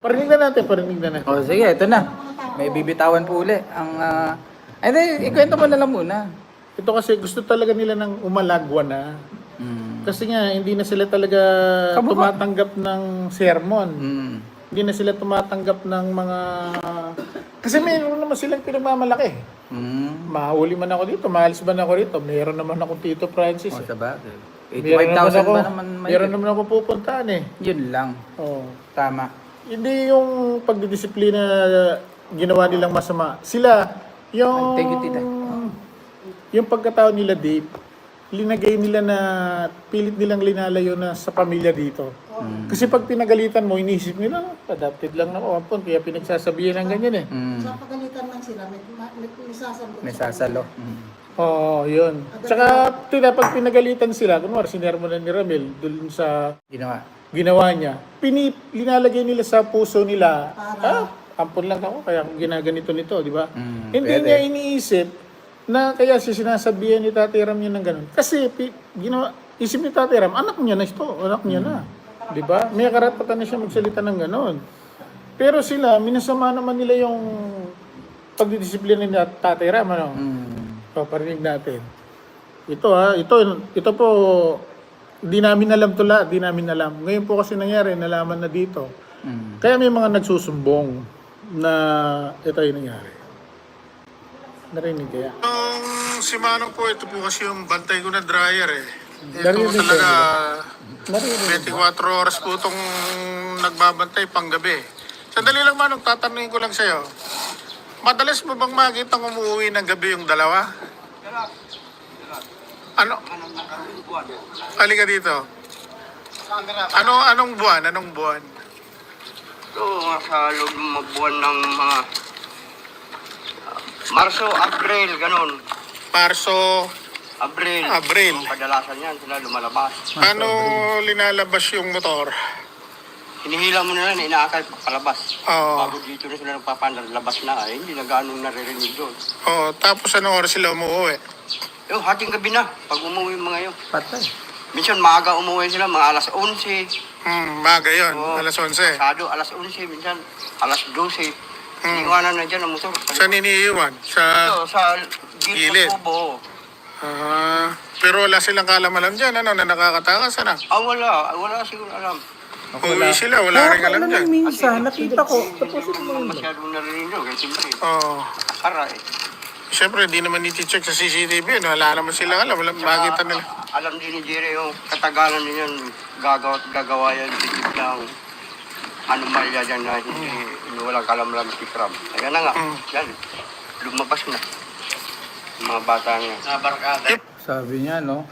Parinig na natin, parinig na natin. O sige, ito na. May bibitawan po uli. Ikwento mo na lang muna. Ito kasi gusto talaga nila ng umalagwa na. Kasi nga, hindi na sila talaga tumatanggap ng sermon. Hindi na sila tumatanggap ng mga... Kasi mayroon naman silang pinagmamalaki. Mahuli man ako dito, maalis man ako rito. Mayroon naman ako Tito Francis. O, sabagay. Mayroon 85,000 ba naman may... Meron naman ako pupuntahan eh. Yun lang. Oh. Tama. Hindi yung pagdidisiplina ginawa nilang masama. Sila, yung... Thank you, tita. Yung pagkatao nila deep, linagay nila na pilit nilang linalayo na sa pamilya dito. Kasi pag pinagalitan mo, iniisip nila, adapted lang na kapon, kaya pinagsasabihan ng ganyan eh. Sa pagalitan lang sila, may sasalo. May sasalo. Oo, yun. Tsaka, pag pinagalitan sila, kunwari, sinermonan ni Ramil, dun sa ginawa niya, linalagay nila sa puso nila, ampun lang ako, kaya akong ginaganito nito, di ba? Hindi niya iniisip na kaya sinasabihan ni Tatay Ram niya ng ganun. Kasi, isip ni Tatay Ram, anak niya na ito, anak niya na. Di ba? May karapatan na siya magsalita ng ganun. Pero sila, minasama naman nila yung pagdidisiplina ni Tatay Ram, ano? Parinig natin. Ito po, di namin alam to lahat, di namin alam. Ngayon po kasi nangyari, nalaman na dito. Kaya may mga nagsusumbong na ito yung nangyari. Narinig kaya? Si Manong po, ito po kasi yung bantay ko na dryer eh. Ito talaga, 24 oras po itong nagbabantay panggabi. Sandali lang Manong, tatanungin ko lang sa'yo. Madalas mo bang makita umuwi ng gabi yung dalawa? Ano? Halika dito. Anong buwan? Anong buwan? Ito, sa loob ng mga buwan ng mga Marso, April, ganun. Marso, Abril. Abril. Ang kadalasan yan, sila lumalabas. Ano linalabas yung motor? Hinihila mo na yan, inaakay palabas. Oo. Bago dito na sila nagpapandar, labas na. Hindi na gaano naririnig doon. Oh, tapos anong oras sila umuwi? Yung hating gabi na, pag umuwi yung mga yun. Patay. Minsan maaga umuwi sila, mga alas 11. Maga yun, Oo. alas 11. Pasado, alas 11, minsan alas 12. Iniwanan na dyan ang motor. Saan iniiwan? Sa... Ito, sa Gilid. gilid ng kubo. Pero wala silang kaalam-alam dyan, ano, na nakakatakas, ano? Wala siguro alam. Uwi sila, wala rin alam dyan. Minsan, nakita ko. Masyadong narinig doon, kasi siyempre, Oo. kara eh. Siyempre, di naman iti-check sa CCTV, no? Wala naman silang alam, wala makita nila. Alam din ni Jerry yung katagalan din yan, gagawa yan, titip ng anomalya dyan na hindi walang kalamlam si Crab. Ayan na nga, yan, lumabas na. Yung mga bata niya. Sabi niya, no?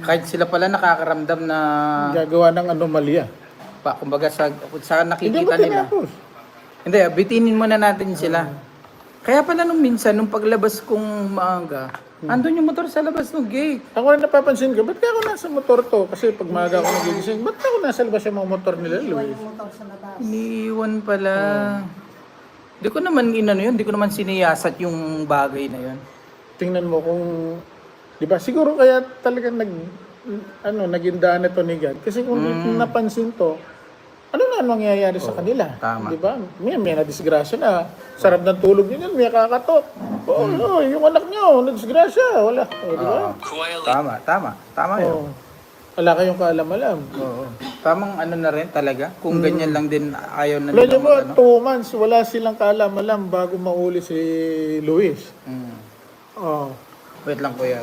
Kahit sila pala nakakaramdam na... Gagawa ng anomalya. Kumbaga sa Hindi mo nakikita nila. tinapos. Hindi, bitinin muna natin sila. Kaya pala nung minsan, nung paglabas kong maaga, andun yung motor sa labas ng gate. Ako rin napapansin ko, ba't kaya ako nasa motor to? Kasi pag maaga ako nagigising, ba't ako nasa labas yung mga motor nila, Luis? Iniiwan pala. Di ko naman inano yun, di ko naman siniyasat yung bagay na yun. Tingnan mo kung, di ba, siguro kaya talagang naging daan na to ni God. Kasi kung napansin to, ano na mangyayari sa kanila? Tama. Di ba? May na-disgrasya na. Sarap ng tulog niyo yan, may kakatok. Oo, yung anak niyo, na-disgrasya. Wala. Di ba? Tama yun. Oo. Wala kayong kaalam-alam. Oo. Tamang ano na rin talaga. Kung ganyan lang din ayaw na Alam niyo nila ba, 2 months, wala silang kaalam-alam bago mahuli si Luis. Oo. Wait lang kuya.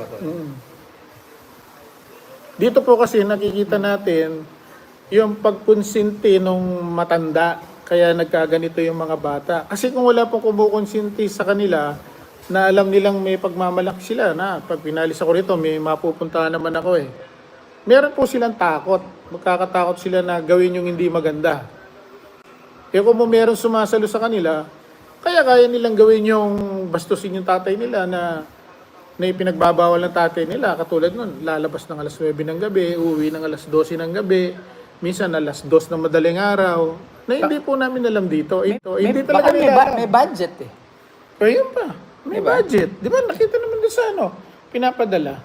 Dito po kasi nakikita natin yung pagkonsinti nung matanda, kaya nagkaganito yung mga bata. Kasi kung wala pong kumukonsinti sa kanila, na alam nilang may pagmamalaki sila, na pag pinalis ako rito, may mapupuntahan naman ako eh. Meron po silang takot. Magkakatakot sila na gawin yung hindi maganda. Eh kung meron sumasalo sa kanila, kaya nilang gawin yung bastusin yung tatay nila na ipinagbabawal ng tatay nila. Katulad nun, lalabas ng alas 9 ng gabi, uwi ng alas 12 ng gabi, minsan alas 2 ng madaling araw, na hindi po namin alam dito. Hindi talaga nila alam. May budget eh. Ayun pa, may budget. Di ba, nakita naman doon sa pinapadala.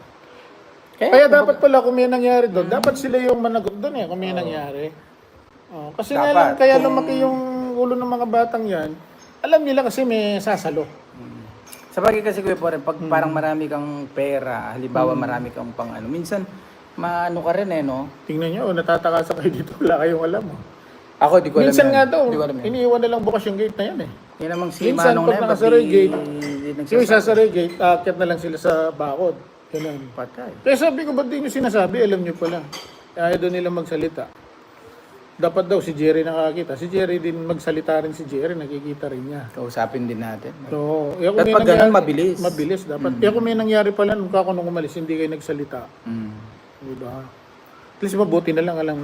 Kaya dapat pala kung may nangyari doon, dapat sila yung managot doon kung may nangyari. Kasi nga lang, kaya lumaki yung ang ulo ng mga batang yan, alam nila kasi may sasalo. Sa bagay kasi Kuya Boren, pag parang marami kang pera, halimbawa marami kang pang ano, minsan maano ka rin no? Tingnan nyo, natataka kayo dito, wala kayong alam. Ako, di ko alam Minsan yan. nga daw, Di ko alam yan. iniiwan na lang bukas yung gate na yan eh. Yan namang si Minsan, Manong pag na yan, nakasara yung gate, di Yung nagsasabi. isasara yung gate, aakyat na lang sila sa bakod. Ganun. Patay. Kaya sabi ko, ba't di nyo sinasabi? Alam nyo pala. Ayaw doon nila magsalita. Dapat daw si Jerry nakakita. Si Jerry din magsalita rin si Jerry, nakikita rin niya. Kausapin din natin. So, At pag ganun, mabilis. Mabilis, dapat. Kaya kung may nangyari pala, nung kako nung umalis, hindi kayo nagsalita. Mm. Diba? At least mabuti na lang alang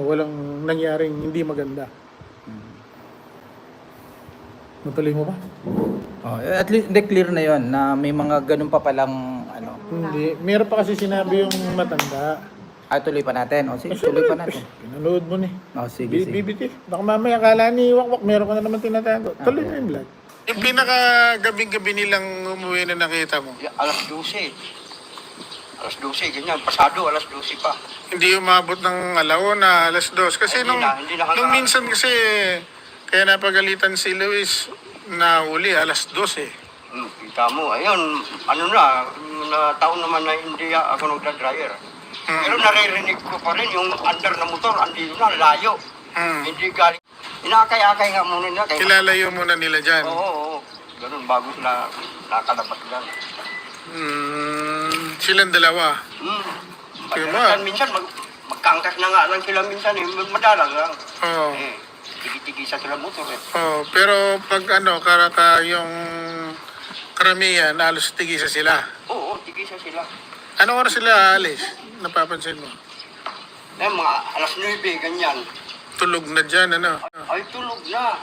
walang nangyaring hindi maganda. Natuloy mo ba? Oh, at least hindi clear na 'yon na may mga ganun pa palang ano. Hindi. Meron pa kasi sinabi yung matanda. Tuloy pa natin. O sige, tuloy pa natin. Pinanood mo ni. Oh, sige, sige. BBT. Baka mamaya akala ni Wakwak, meron ka na naman tinatago. Tuloy mo yung vlog. Yung pinaka-gabing-gabi nilang umuwi na nakita mo, Alas 12. Alas 12, ganyan. Pasado, alas 12 pa. hindi umabot ng alauna, alas 2. Kasi Hindi na nung minsan kasi, kaya napagalitan si Luis na huli, alas 2 eh. Kita mo, ayun, taon naman na hindi ako nagda-dryer. Pero naririnig ko pa rin yung under na motor, andito na, layo. Hindi galing. Inakay-akay nga muna nila. Kilalayo muna nila dyan. Oo. Ganun, bago sila nakalapat dyan. Silang dalawa. Minsan, magkangkas na nga lang sila minsan, madalang lang. Oo. Tigi-tigisa sila motor eh. Oh, pero pag karata yung karamihan, halos tigisa sila. Oo, tigisa sila. Anong oras sila aalis? Napapansin mo? Mga alas 9, ganyan. Tulog na dyan, ano? Ay, tulog na.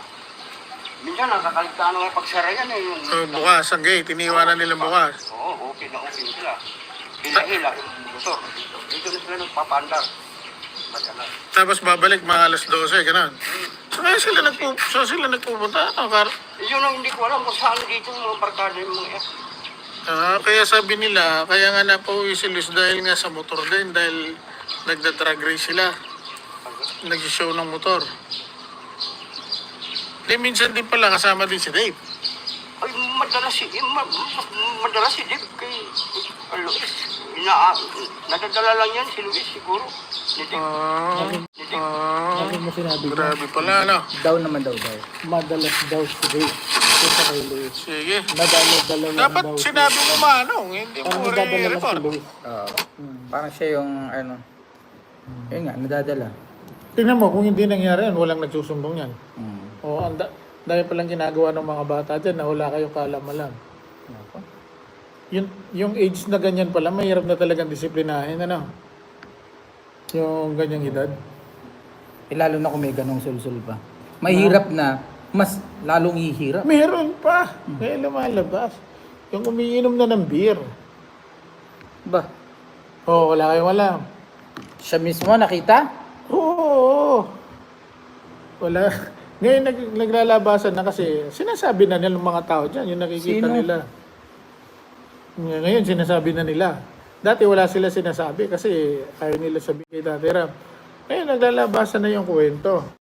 Minsan, nakakaligtaan na nga pagsara yan eh. Bukas ang gate, iniwanan nilang bukas. Oo, okay na okay sila. Hila-hila yung motor. Dito na sila nagpapandar. Madalas. Tapos babalik mga alas 12, gano'n. So sila nagpupunta? Yun ang hindi ko alam kung saan dito mga barkada yung mga Kaya sabi nila, kaya nga napauwi si Luis dahil nga sa motor din, dahil nagda-drag race sila. Nag-show ng motor. Minsan din pala kasama din si Dave. Ay, madalas si Dave kay Luis. Nadadala lang yan si Luis siguro. Ni Dave. Mo sinabi grabe pala, ano? Daw naman daw. Madalas daw si Dave. Sige. Dapat sinabi mo Manong, hindi mo re-report. Parang siya yung ano. Yun nga, nadadala. Tingnan mo, kung hindi nangyari yan, walang nagsusumbong yan. Mm. O, dahil palang ginagawa ng mga bata dyan na wala kayong kaalam-alam. Nako. Yung age na ganyan pala, mahirap na talagang disiplinahin, ano? Yung ganyang edad. Lalo na kung may ganong sulsul pa. Mahirap na, mas lalong ihirap. Meron pa. Kaya lumalabas. Yung umiinom na ng beer. Ba? Wala kayong alam. Siya mismo nakita? Oo. Wala. Ngayon naglalabasan na kasi sinasabi na nila ng mga tao dyan, yung nakikita Sino? nila. Ngayon sinasabi na nila. Dati wala sila sinasabi kasi ayaw nila sabihin kay Dati Ram. Ngayon naglalabasan na yung kwento.